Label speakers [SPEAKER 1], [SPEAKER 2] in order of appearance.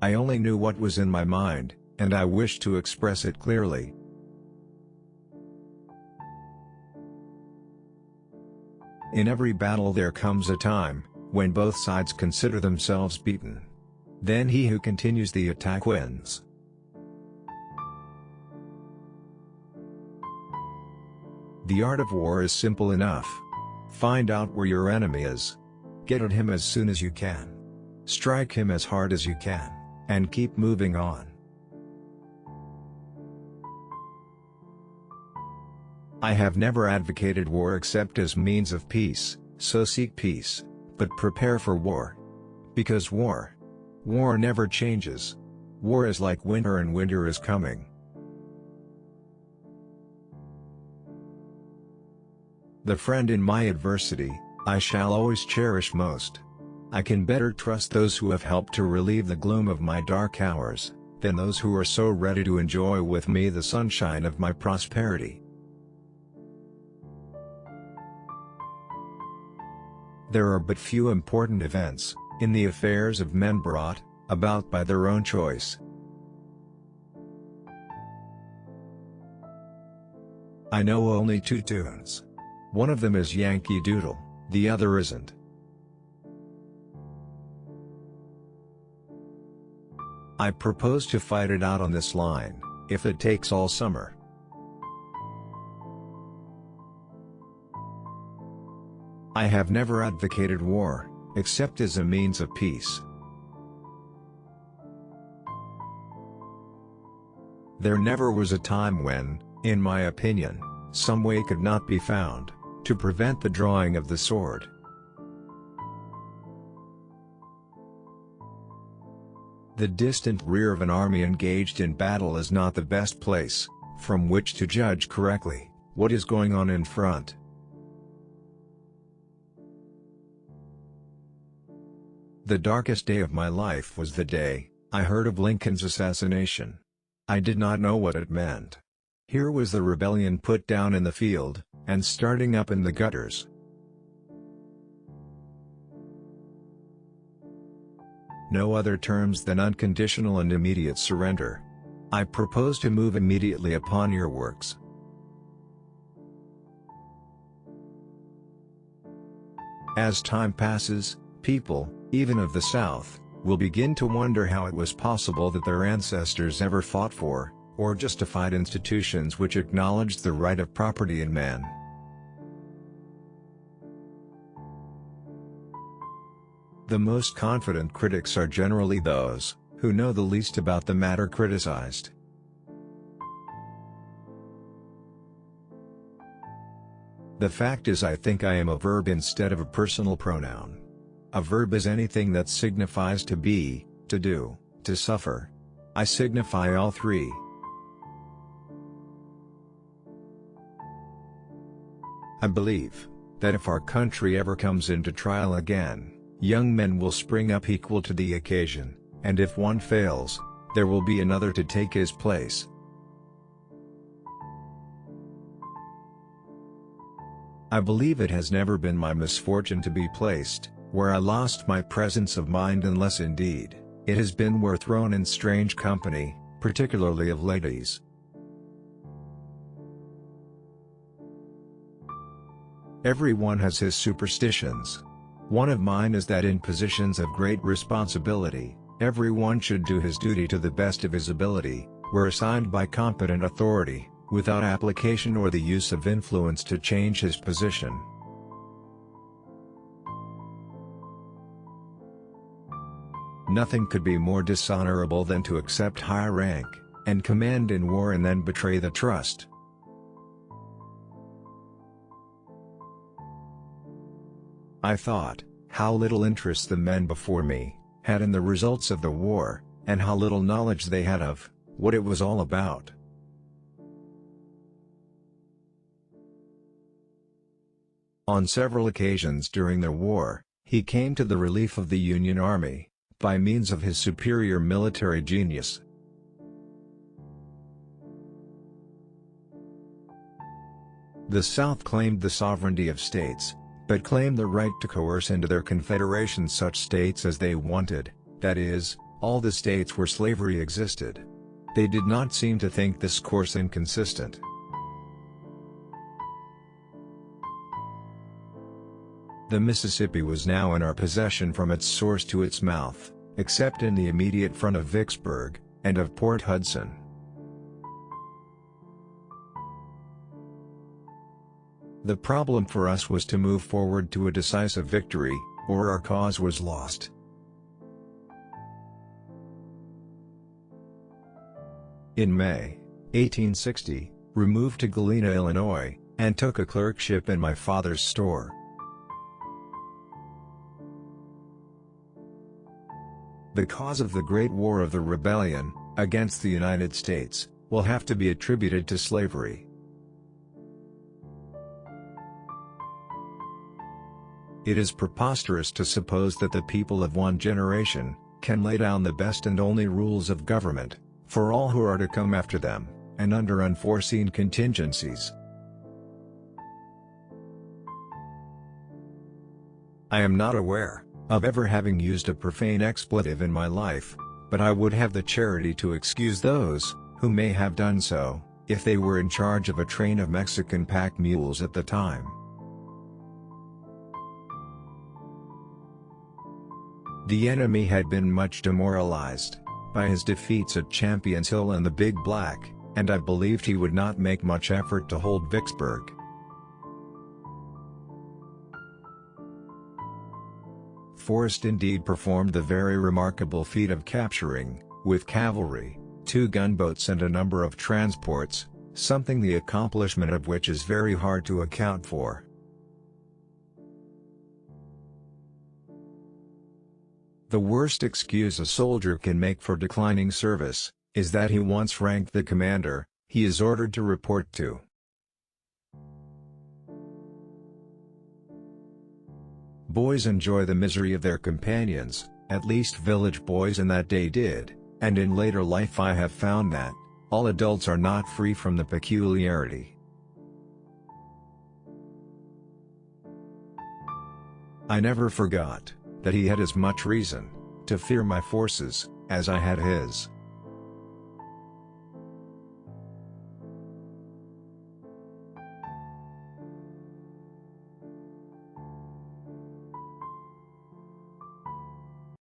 [SPEAKER 1] I only knew what was in my mind, and I wished to express it clearly. In every battle there comes a time when both sides consider themselves beaten. Then he who continues the attack wins. The art of war is simple enough. Find out where your enemy is. Get at him as soon as you can. Strike him as hard as you can, and keep moving on. I have never advocated war except as means of peace, so seek peace, but prepare for war. Because war never changes. War is like winter and winter is coming. The friend in my adversity, I shall always cherish most. I can better trust those who have helped to relieve the gloom of my dark hours, than those who are so ready to enjoy with me the sunshine of my prosperity. There are but few important events in the affairs of men brought about by their own choice. I know only two tunes. One of them is Yankee Doodle, the other isn't. I propose to fight it out on this line, if it takes all summer. I have never advocated war, except as a means of peace. There never was a time when, in my opinion, some way could not be found to prevent the drawing of the sword. The distant rear of an army engaged in battle is not the best place from which to judge correctly what is going on in front. The darkest day of my life was the day I heard of Lincoln's assassination. I did not know what it meant. Here was the rebellion put down in the field, and starting up in the gutters. No other terms than unconditional and immediate surrender. I propose to move immediately upon your works. As time passes, people, even of the South, will begin to wonder how it was possible that their ancestors ever fought for, or justified institutions which acknowledged the right of property in man. The most confident critics are generally those who know the least about the matter criticized. The fact is, I think I am a verb instead of a personal pronoun. A verb is anything that signifies to be, to do, to suffer. I signify all three. I believe that if our country ever comes into trial again, young men will spring up equal to the occasion, and if one fails, there will be another to take his place. I believe it has never been my misfortune to be placed where I lost my presence of mind, unless indeed it has been where thrown in strange company, particularly of ladies. Everyone has his superstitions. One of mine is that in positions of great responsibility, everyone should do his duty to the best of his ability, where assigned by competent authority, without application or the use of influence to change his position. Nothing could be more dishonorable than to accept high rank and command in war and then betray the trust. I thought how little interest the men before me had in the results of the war, and how little knowledge they had of what it was all about. On several occasions during the war, he came to the relief of the Union Army by means of his superior military genius. The South claimed the sovereignty of states, but claimed the right to coerce into their confederation such states as they wanted, that is, all the states where slavery existed. They did not seem to think this course inconsistent. The Mississippi was now in our possession from its source to its mouth, except in the immediate front of Vicksburg, and of Port Hudson. The problem for us was to move forward to a decisive victory, or our cause was lost. In May 1860, removed to Galena, Illinois, and took a clerkship in my father's store. The cause of the Great War of the Rebellion, against the United States, will have to be attributed to slavery. It is preposterous to suppose that the people of one generation can lay down the best and only rules of government for all who are to come after them, and under unforeseen contingencies. I am not aware of ever having used a profane expletive in my life, but I would have the charity to excuse those who may have done so, if they were in charge of a train of Mexican pack mules at the time. The enemy had been much demoralized by his defeats at Champions Hill and the Big Black, and I believed he would not make much effort to hold Vicksburg. Forrest indeed performed the very remarkable feat of capturing, with cavalry, 2 gunboats and a number of transports, something the accomplishment of which is very hard to account for. The worst excuse a soldier can make for declining service is that he once ranked the commander he is ordered to report to. Boys enjoy the misery of their companions, at least village boys in that day did, and in later life I have found that all adults are not free from the peculiarity. I never forgot that he had as much reason to fear my forces as I had his.